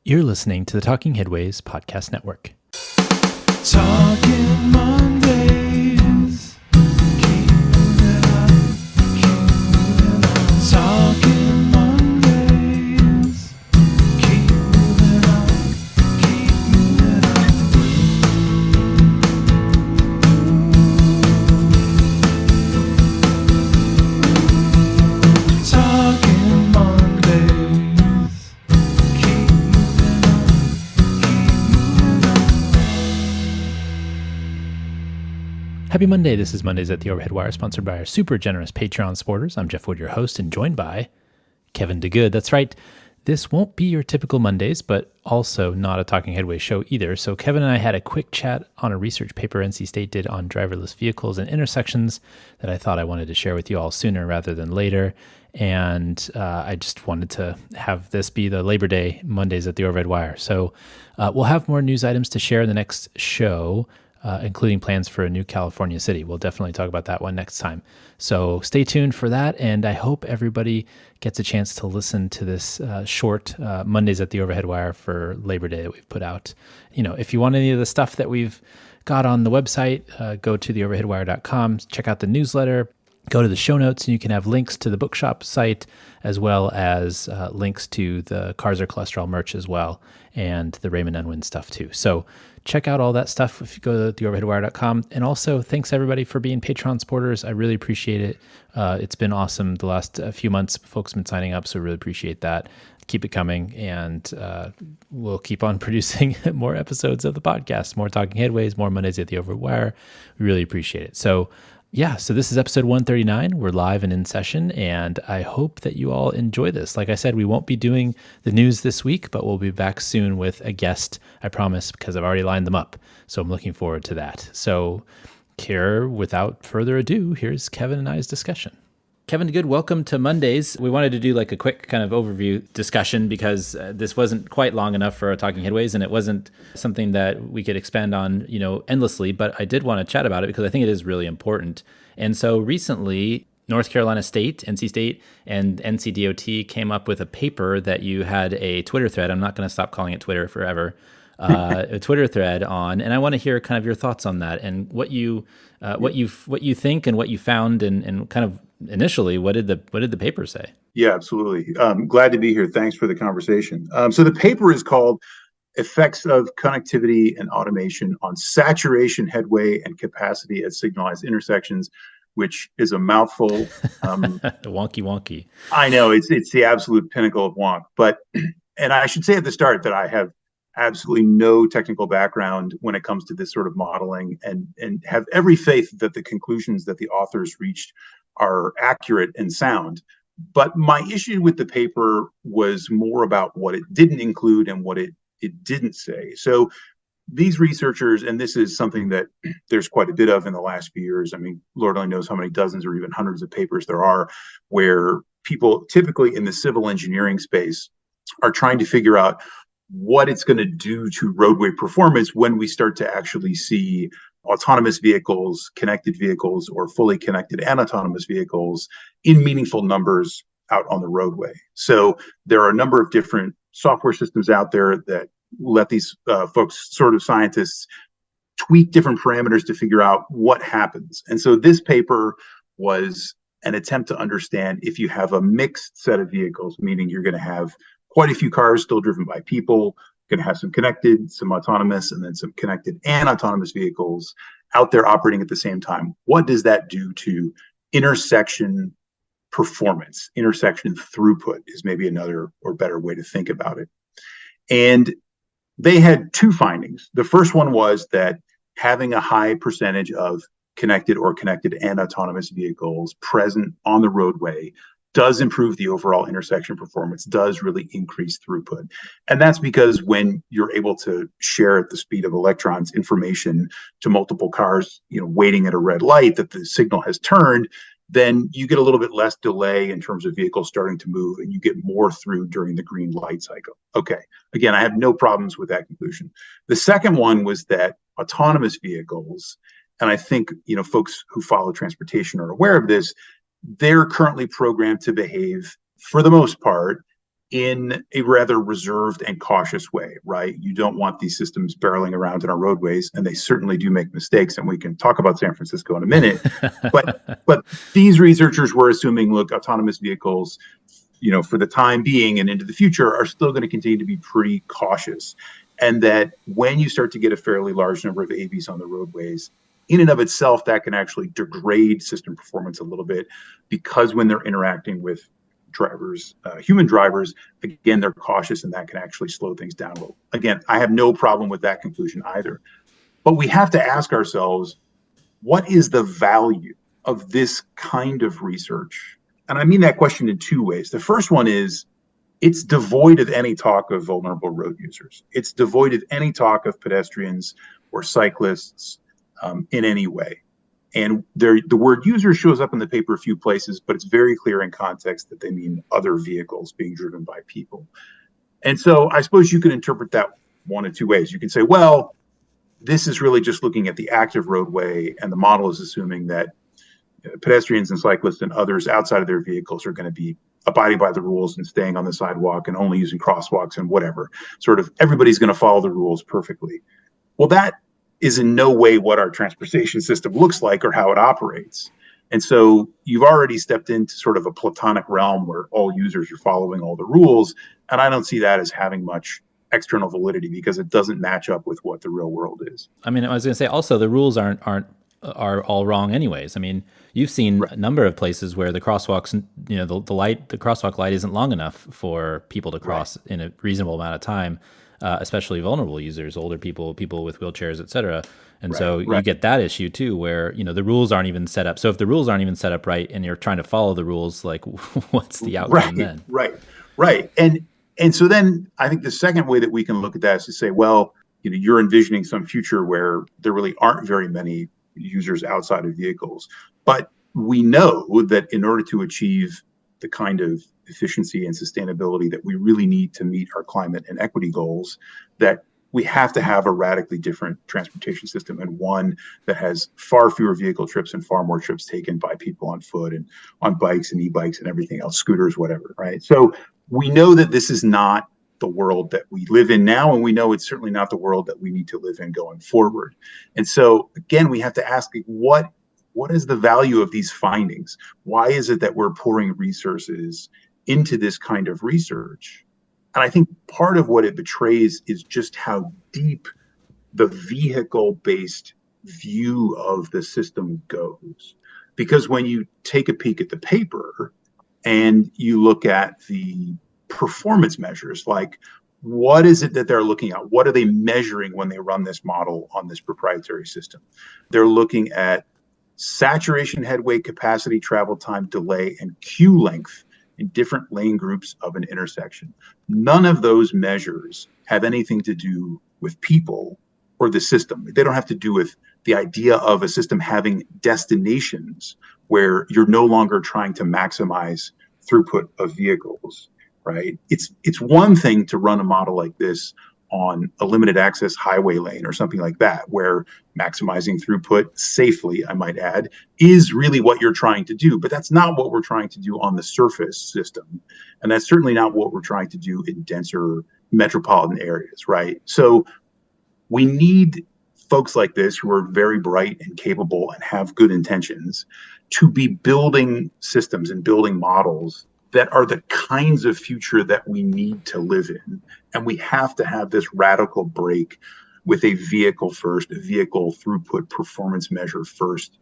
You're listening to the Talking Headways Podcast Network. Talking Mondays. Keep moving on. Keep moving on. Talking Mondays. Keep moving on. Keep moving on. Talking Mondays. Keep moving on. Keep moving on. Happy Monday. This is Mondays at the Overhead Wire, sponsored by our super generous Patreon supporters. I'm Jeff Wood, your host, and joined by Kevin DeGood. That's right. This won't be your typical Mondays, but also not a Talking Headways show either. So Kevin and I had a quick chat on a research paper NC State did on driverless vehicles and intersections that I thought I wanted to share with you all sooner rather than later. And I just wanted to have this be the Labor Day Mondays at the Overhead Wire. So we'll have more news items to share in the next show, including plans for a new California city. We'll definitely talk about that one next time. So stay tuned for that, and I hope everybody gets a chance to listen to this short Mondays at the Overhead Wire for Labor Day that we've put out. You know, if you want any of the stuff that we've got on the website, go to theoverheadwire.com, check out the newsletter, go to the show notes, and you can have links to the bookshop site as well as links to the Cars or Cholesterol merch as well, and the Raymond Unwin stuff too. So check out all that stuff if you go to theoverheadwire.com. And also, thanks everybody for being Patreon supporters. I really appreciate it. It's been awesome the last few months. Folks have been signing up, so really appreciate that. Keep it coming, and we'll keep on producing more episodes of the podcast, more Talking Headways, more Mondays at the Overhead Wire. We really appreciate it. So so this is episode 139. We're live and in session, and I hope that you all enjoy this. Like I said, we won't be doing the news this week, but we'll be back soon with a guest, I promise, because I've already lined them up. So I'm looking forward to that. So here, without further ado, here's Kevin and I's discussion. Kevin DeGood, welcome to Mondays. We wanted to do like a quick kind of overview discussion because this wasn't quite long enough for our Talking Headways, and it wasn't something that we could expand on, endlessly, but I did want to chat about it because I think it is really important. And so recently, North Carolina State, NC State, and NCDOT came up with a paper that you had a Twitter thread. I'm not going to stop calling it Twitter forever. A Twitter thread on, and I want to hear kind of your thoughts on that and what you think and what you found, and kind of initially, what did the paper say? Yeah, absolutely. Glad to be here. Thanks for the conversation. So the paper is called Effects of Connectivity and Automation on Saturation, Headway, and Capacity at Signalized Intersections, which is a mouthful. Wonky. I know it's the absolute pinnacle of wonk. And I should say at the start that I have absolutely no technical background when it comes to this sort of modeling, and have every faith that the conclusions that the authors reached are accurate and sound. But my issue with the paper was more about what it didn't include and what it didn't say. So these researchers, and this is something that there's quite a bit of in the last few years. I mean, Lord only knows how many dozens or even hundreds of papers there are where people, typically in the civil engineering space, are trying to figure out what it's going to do to roadway performance when we start to actually see autonomous vehicles, connected vehicles, or fully connected and autonomous vehicles in meaningful numbers out on the roadway. So there are a number of different software systems out there that let these folks, sort of scientists, tweak different parameters to figure out what happens. And so this paper was an attempt to understand if you have a mixed set of vehicles, meaning you're going to have quite a few cars still driven by people, going to have some connected, some autonomous, and then some connected and autonomous vehicles out there operating at the same time. What does that do to intersection performance? Intersection throughput is maybe another or better way to think about it. And they had two findings. The first one was that having a high percentage of connected and autonomous vehicles present on the roadway does improve the overall intersection performance, does really increase throughput. And that's because when you're able to share at the speed of electrons information to multiple cars, waiting at a red light that the signal has turned, then you get a little bit less delay in terms of vehicles starting to move, and you get more through during the green light cycle. Okay, again, I have no problems with that conclusion. The second one was that autonomous vehicles, and I think folks who follow transportation are aware of this, they're currently programmed to behave, for the most part, in a rather reserved and cautious way, right? You don't want these systems barreling around in our roadways, and they certainly do make mistakes. And we can talk about San Francisco in a minute. But these researchers were assuming, look, autonomous vehicles, for the time being and into the future, are still going to continue to be pretty cautious. And that when you start to get a fairly large number of AVs on the roadways, in and of itself, that can actually degrade system performance a little bit, because when they're interacting with drivers, human drivers, again, they're cautious, and that can actually slow things down a little. Again, I have no problem with that conclusion either. But we have to ask ourselves, what is the value of this kind of research? And I mean that question in two ways. The first one is, it's devoid of any talk of vulnerable road users. It's devoid of any talk of pedestrians or cyclists in any way. And the word user shows up in the paper a few places, but it's very clear in context that they mean other vehicles being driven by people. And so I suppose you can interpret that one of two ways. You can say, well, this is really just looking at the active roadway, and the model is assuming that pedestrians and cyclists and others outside of their vehicles are going to be abiding by the rules and staying on the sidewalk and only using crosswalks and whatever. Sort of everybody's going to follow the rules perfectly. Well, that is in no way what our transportation system looks like or how it operates. And so you've already stepped into sort of a platonic realm where all users are following all the rules. And I don't see that as having much external validity, because it doesn't match up with what the real world is. I mean, I was going to say also, the rules are all wrong anyways. I mean, you've seen a number of places where the crosswalks, the crosswalk light isn't long enough for people to cross in a reasonable amount of time. Especially vulnerable users, older people, people with wheelchairs, et cetera. And so you get that issue too, where, the rules aren't even set up. So if the rules aren't even set up right, and you're trying to follow the rules, like, what's the outcome then? Right. And so then I think the second way that we can look at that is to say, well, you're envisioning some future where there really aren't very many users outside of vehicles. But we know that in order to achieve the kind of efficiency and sustainability that we really need to meet our climate and equity goals, that we have to have a radically different transportation system, and one that has far fewer vehicle trips and far more trips taken by people on foot and on bikes and e-bikes and everything else, scooters, whatever, right? So we know that this is not the world that we live in now, and we know it's certainly not the world that we need to live in going forward. And so again, we have to ask, what is the value of these findings? Why is it that we're pouring resources into this kind of research? And I think part of what it betrays is just how deep the vehicle-based view of the system goes. Because when you take a peek at the paper and you look at the performance measures, like, what is it that they're looking at? What are they measuring when they run this model on this proprietary system? They're looking at saturation, headway, capacity, travel time, delay, and queue length in different lane groups of an intersection. None of those measures have anything to do with people or the system. They don't have to do with the idea of a system having destinations where you're no longer trying to maximize throughput of vehicles, right? It's one thing to run a model like this on a limited access highway lane or something like that, where maximizing throughput safely, I might add, is really what you're trying to do. But that's not what we're trying to do on the surface system. And that's certainly not what we're trying to do in denser metropolitan areas, right? So we need folks like this, who are very bright and capable and have good intentions, to be building systems and building models that are the kinds of future that we need to live in. And we have to have this radical break with a vehicle first, a vehicle throughput performance measure first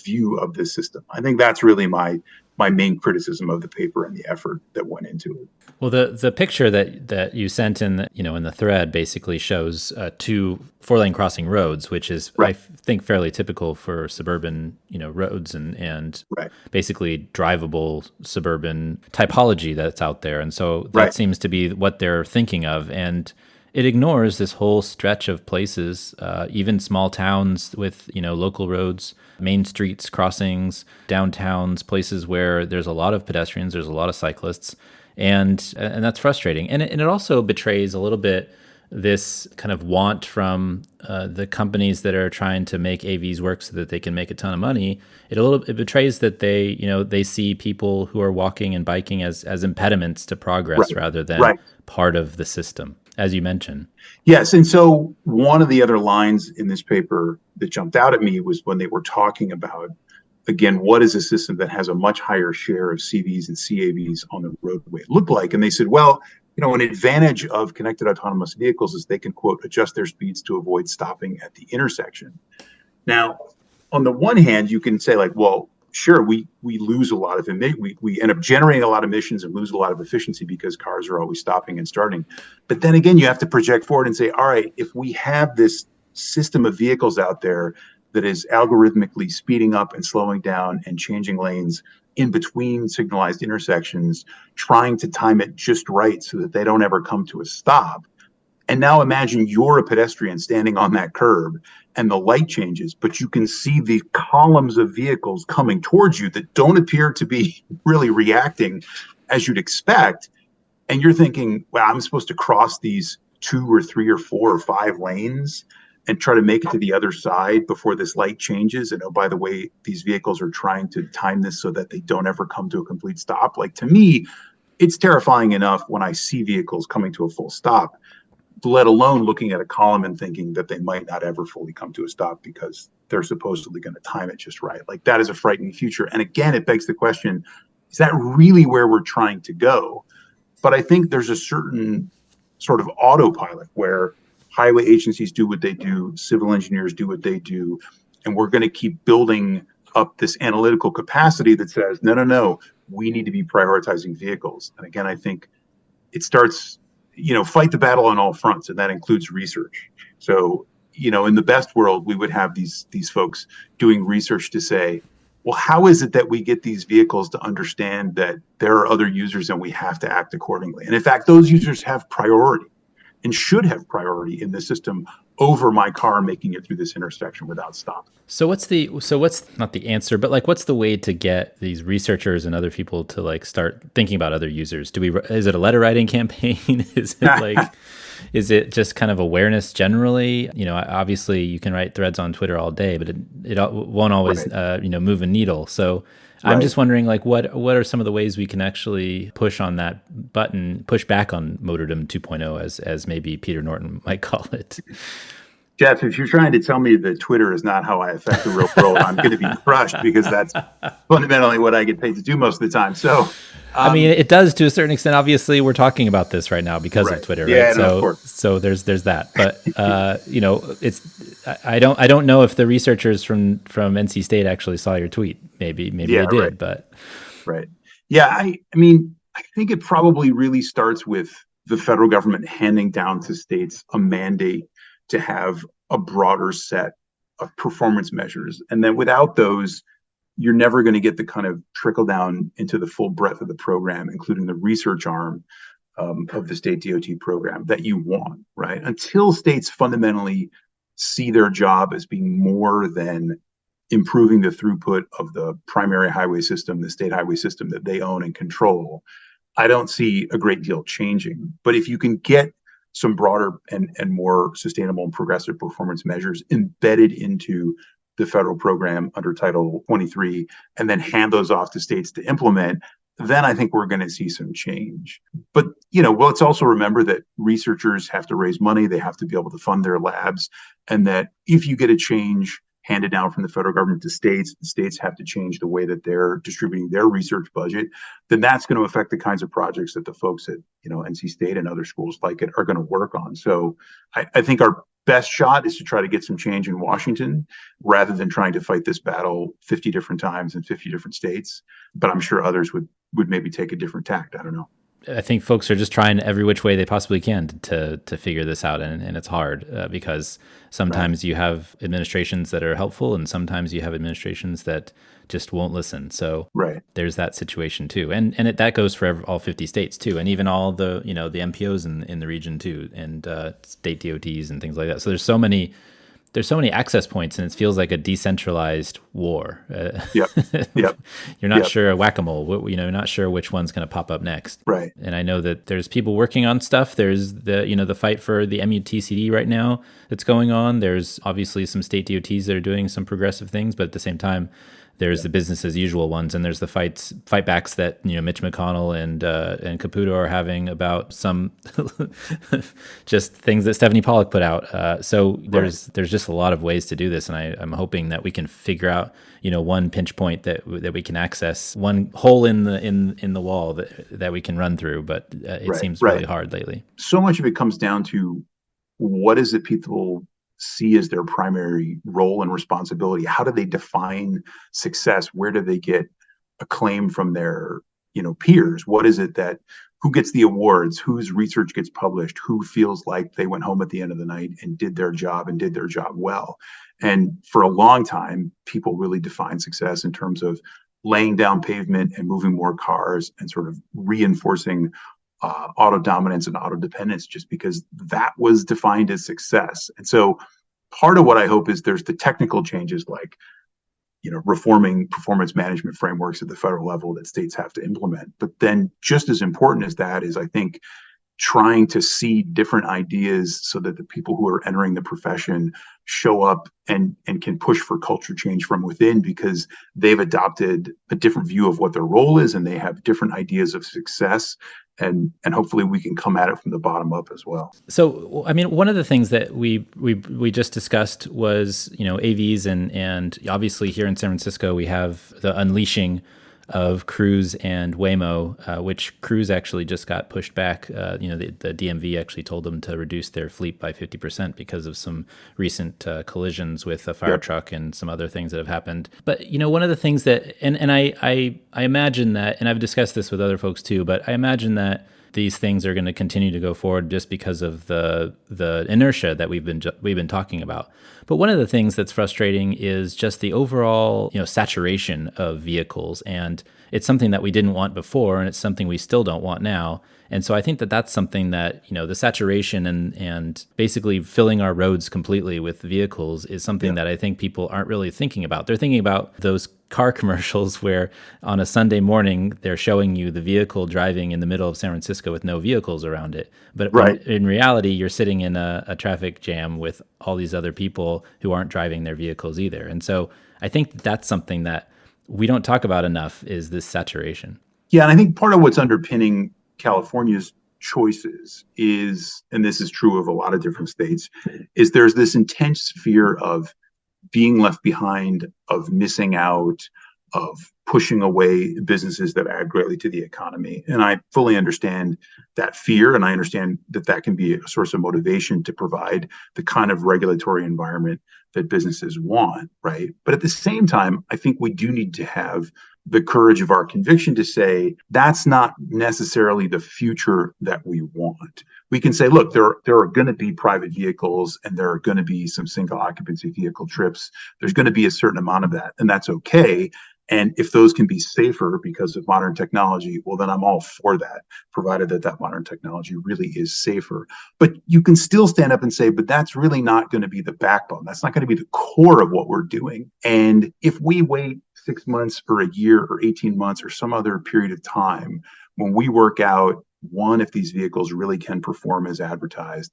view of this system. I think that's really my main criticism of the paper and the effort that went into it. Well, the picture that you sent in the thread basically shows two 4-lane crossing roads, which is I think fairly typical for suburban roads and basically drivable suburban typology that's out there. And so that seems to be what they're thinking of, and it ignores this whole stretch of places, even small towns with local roads, main streets, crossings, downtowns, places where there's a lot of pedestrians, there's a lot of cyclists, and that's frustrating. And it also betrays a little bit this kind of want from the companies that are trying to make AVs work so that they can make a ton of money, it betrays that they see people who are walking and biking as impediments to progress rather than part of the system, as you mentioned. Yes. And so one of the other lines in this paper that jumped out at me was when they were talking about, again, what is a system that has a much higher share of CVs and CAVs on the roadway look like? And they said, well, an advantage of connected autonomous vehicles is they can, quote, adjust their speeds to avoid stopping at the intersection. Now, on the one hand, you can say like, well, sure, we lose a lot of we end up generating a lot of emissions and lose a lot of efficiency because cars are always stopping and starting. But then again, you have to project forward and say, all right, if we have this system of vehicles out there that is algorithmically speeding up and slowing down and changing lanes in between signalized intersections, trying to time it just right so that they don't ever come to a stop. And now imagine you're a pedestrian standing on that curb and the light changes, but you can see the columns of vehicles coming towards you that don't appear to be really reacting as you'd expect. And you're thinking, well, I'm supposed to cross these 2 or 3 or 4 or 5 lanes and try to make it to the other side before this light changes. And oh, by the way, these vehicles are trying to time this so that they don't ever come to a complete stop. Like, to me, it's terrifying enough when I see vehicles coming to a full stop, let alone looking at a column and thinking that they might not ever fully come to a stop because they're supposedly going to time it just right. Like, that is a frightening future. And again, it begs the question, is that really where we're trying to go? But I think there's a certain sort of autopilot where highway agencies do what they do, civil engineers do what they do, and we're going to keep building up this analytical capacity that says, no, we need to be prioritizing vehicles. And again, I think it starts, fight the battle on all fronts, and that includes research. So, in the best world, we would have these folks doing research to say, well, how is it that we get these vehicles to understand that there are other users and we have to act accordingly? And in fact, those users have priority and should have priority in the system over my car making it through this intersection without stopping. So what's not the answer, but like, what's the way to get these researchers and other people to like start thinking about other users? Is it a letter writing campaign? Is it just kind of awareness generally? Obviously you can write threads on Twitter all day, but it won't always, move a needle. So I'm just wondering, like, what are some of the ways we can actually push on that button, push back on Motordom 2.0, as maybe Peter Norton might call it? Jeff, if you're trying to tell me that Twitter is not how I affect the real world, I'm going to be crushed, because that's fundamentally what I get paid to do most of the time. So, I mean, it does to a certain extent. Obviously, we're talking about this right now because of Twitter, right? Yeah, so, of course. So there's that. But I don't know if the researchers from NC State actually saw your tweet. Maybe they did, right. But Yeah, I mean, I think it probably really starts with the federal government handing down to states a mandate to have a broader set of performance measures. And then without those, you're never going to get the kind of trickle down into the full breadth of the program, including the research arm of the state DOT program that you want, right? Until states fundamentally see their job as being more than improving the throughput of the primary highway system, the state highway system that they own and control, I don't see a great deal changing. But if you can get some broader and more sustainable and progressive performance measures embedded into the federal program under Title 23, and then hand those off to states to implement, then I think we're going to see some change. But, let's also remember that researchers have to raise money. They have to be able to fund their labs. And that if you get a change handed down from the federal government to states, the states have to change the way that they're distributing their research budget, then that's going to affect the kinds of projects that the folks at, NC State and other schools like it are going to work on. So I think our best shot is to try to get some change in Washington rather than trying to fight this battle 50 different times in 50 different states. But I'm sure others would maybe take a different tact. I don't know. I think folks are just trying every which way they possibly can to figure this out, and it's hard because sometimes you have administrations that are helpful, and sometimes you have administrations that just won't listen. So there's that situation too, and that goes for all 50 states too, and even all the the MPOs in the region too, and state DOTs and things like that. So there's so many there's so many access points, and it feels like a decentralized war. Yep. Yep. You're not Yep. sure whack-a-mole. You're not sure which one's going to pop up next. Right. And I know that there's people working on stuff. There's the fight for the MUTCD right now that's going on. There's obviously some state DOTs that are doing some progressive things, but at the same time, there's the business as usual ones, and there's the fightbacks that Mitch McConnell and Caputo are having about some just things that Stephanie Pollock put out. So there's just a lot of ways to do this, and I'm hoping that we can figure out one pinch point that we can access, one hole in the wall that we can run through. But it seems really hard lately. So much of it comes down to what is it people see as their primary role and responsibility. How do they define success? Where do they get acclaim from their peers? What is it that who gets the awards, whose research gets published, who feels like they went home at the end of the night and did their job well? And for a long time, people really define success in terms of laying down pavement and moving more cars and sort of reinforcing auto dominance and auto dependence, just because that was defined as success. And so part of what I hope is there's the technical changes, like reforming performance management frameworks at the federal level that states have to implement. But then just as important as that is, I think, trying to see different ideas so that the people who are entering the profession show up and can push for culture change from within, because they've adopted a different view of what their role is and they have different ideas of success. And hopefully we can come at it from the bottom up as well. So, I mean, one of the things that we just discussed was, AVs, and obviously here in San Francisco, we have the unleashing of Cruise and Waymo, which Cruise actually just got pushed back. The DMV actually told them to reduce their fleet by 50% because of some recent collisions with a fire truck and some other things that have happened. But, one of the things that, and I imagine that, and I've discussed this with other folks too, but I imagine that these things are going to continue to go forward just because of the inertia that we've been talking about. But one of the things that's frustrating is just the overall saturation of vehicles, and it's something that we didn't want before, and it's something we still don't want now. And so I think that that's something that the saturation and basically filling our roads completely with vehicles is something that I think people aren't really thinking about. They're thinking about those car commercials where on a Sunday morning they're showing you the vehicle driving in the middle of San Francisco with no vehicles around it. But in reality, you're sitting in a traffic jam with all these other people who aren't driving their vehicles either. And so I think that's something that we don't talk about enough, is this saturation. Yeah, and I think part of what's underpinning California's choices is, and this is true of a lot of different states, is there's this intense fear of being left behind, of missing out, of pushing away businesses that add greatly to the economy. And I fully understand that fear, and I understand that that can be a source of motivation to provide the kind of regulatory environment that businesses want, right? But at the same time, I think we do need to have the courage of our conviction to say that's not necessarily the future that we want. We can say, look, there are going to be private vehicles and there are going to be some single occupancy vehicle trips. There's going to be a certain amount of that, and that's okay. And if those can be safer because of modern technology, well, then I'm all for that, provided that modern technology really is safer. But you can still stand up and say, but that's really not going to be the backbone. That's not going to be the core of what we're doing. And if we wait 6 months or a year or 18 months or some other period of time, when we work out, one, if these vehicles really can perform as advertised,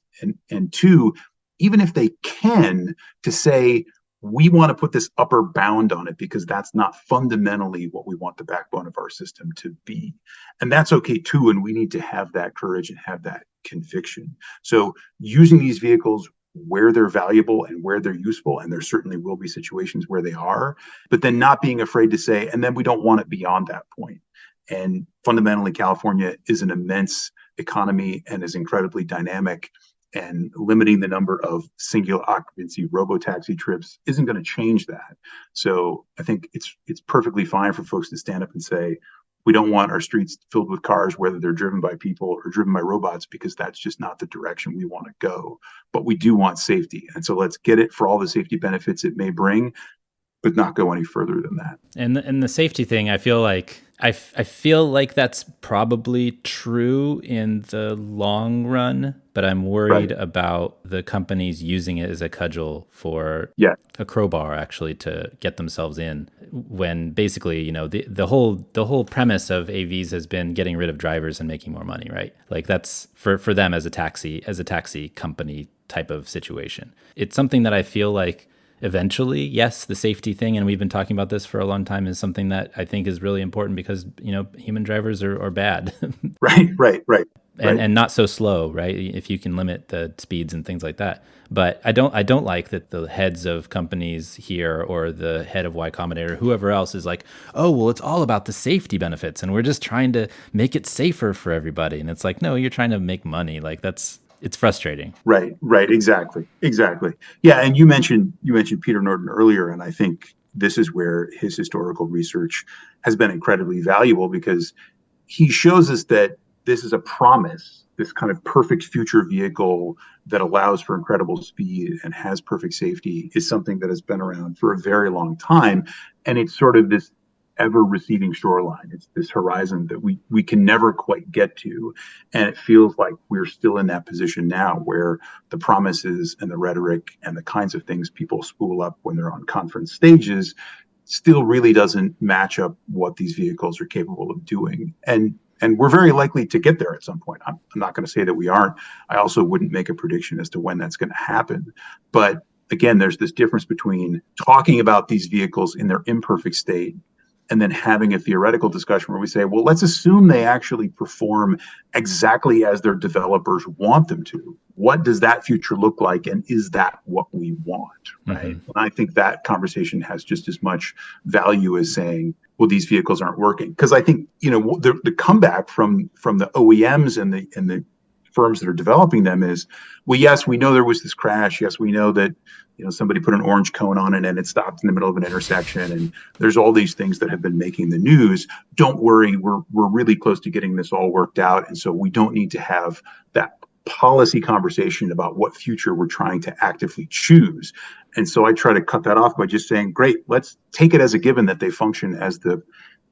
and two, even if they can, to say, we want to put this upper bound on it because that's not fundamentally what we want the backbone of our system to be. And that's okay too. And we need to have that courage and have that conviction. So using these vehicles where they're valuable and where they're useful, and there certainly will be situations where they are, but then not being afraid to say, and then we don't want it beyond that point. And fundamentally, California is an immense economy and is incredibly dynamic. And limiting the number of single occupancy robo-taxi trips isn't going to change that. So I think it's perfectly fine for folks to stand up and say, we don't want our streets filled with cars, whether they're driven by people or driven by robots, because that's just not the direction we want to go. But we do want safety. And so let's get it for all the safety benefits it may bring, but not go any further than that. And the safety thing, I feel like I feel like that's probably true in the long run. but I'm worried about the companies using it as a cudgel for a crowbar actually to get themselves in, when basically, you know, the whole premise of AVs has been getting rid of drivers and making more money, right? Like that's for them as a taxi company type of situation. It's something that I feel like eventually, yes, the safety thing, and we've been talking about this for a long time, is something that I think is really important because, you know, human drivers are bad. Right. And not so slow, right? If you can limit the speeds and things like that. But I don't like that the heads of companies here or the head of Y Combinator or whoever else is like, oh, well, it's all about the safety benefits and we're just trying to make it safer for everybody. And it's like, no, you're trying to make money. Like it's frustrating. Right. Exactly. Yeah. And you mentioned Peter Norton earlier, and I think this is where his historical research has been incredibly valuable, because he shows us that this is a promise, this kind of perfect future vehicle that allows for incredible speed and has perfect safety, is something that has been around for a very long time. And it's sort of this ever receding shoreline. It's this horizon that we can never quite get to. And it feels like we're still in that position now, where the promises and the rhetoric and the kinds of things people spool up when they're on conference stages still really doesn't match up what these vehicles are capable of doing. And we're very likely to get there at some point. I'm not going to say that we aren't. I also wouldn't make a prediction as to when that's going to happen. But again, there's this difference between talking about these vehicles in their imperfect state and then having a theoretical discussion where we say, well, let's assume they actually perform exactly as their developers want them to. What does that future look like? And is that what we want? Right. And I think that conversation has just as much value as saying, well, these vehicles aren't working. Because I think, you know, the comeback from the OEMs and the firms that are developing them is, well, yes, we know there was this crash. Yes, we know that, you know, somebody put an orange cone on it and it stopped in the middle of an intersection. And there's all these things that have been making the news. Don't worry, we're really close to getting this all worked out. And so we don't need to have that policy conversation about what future we're trying to actively choose. And so I try to cut that off by just saying, great, let's take it as a given that they function as the,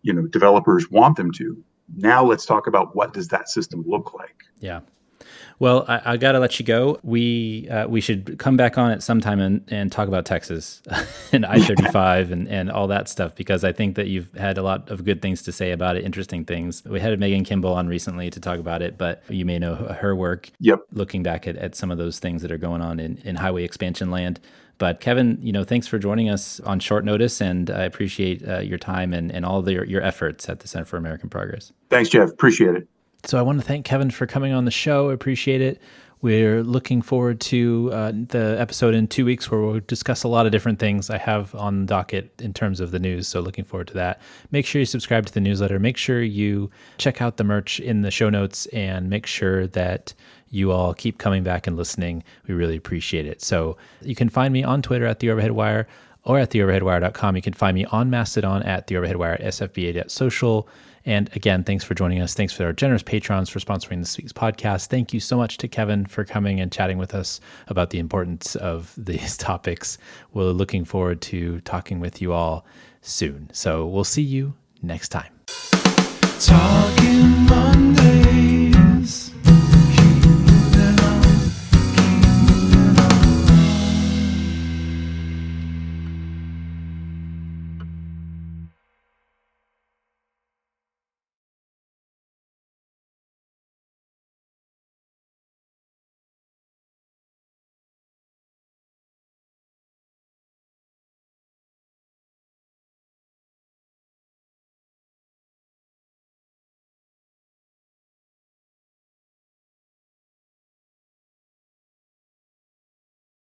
you know, developers want them to. Now let's talk about what does that system look like. Yeah. Well, I got to let you go. We should come back on it sometime and talk about Texas and I-35 and all that stuff, because I think that you've had a lot of good things to say about it, interesting things. We had Megan Kimball on recently to talk about it, but you may know her work. Yep. Looking back at some of those things that are going on in highway expansion land. But Kevin, you know, thanks for joining us on short notice, and I appreciate your time and all of your efforts at the Center for American Progress. Thanks, Jeff. Appreciate it. So I want to thank Kevin for coming on the show. I appreciate it. We're looking forward to the episode in 2 weeks where we'll discuss a lot of different things I have on the docket in terms of the news. So looking forward to that. Make sure you subscribe to the newsletter. Make sure you check out the merch in the show notes, and make sure that you all keep coming back and listening. We really appreciate it. So you can find me on Twitter at The Overhead Wire or at theoverheadwire.com. You can find me on Mastodon at The Overhead Wire, sfba.social. And again, thanks for joining us. Thanks for our generous patrons for sponsoring this week's podcast. Thank you so much to Kevin for coming and chatting with us about the importance of these topics. We're looking forward to talking with you all soon. So we'll see you next time. Talking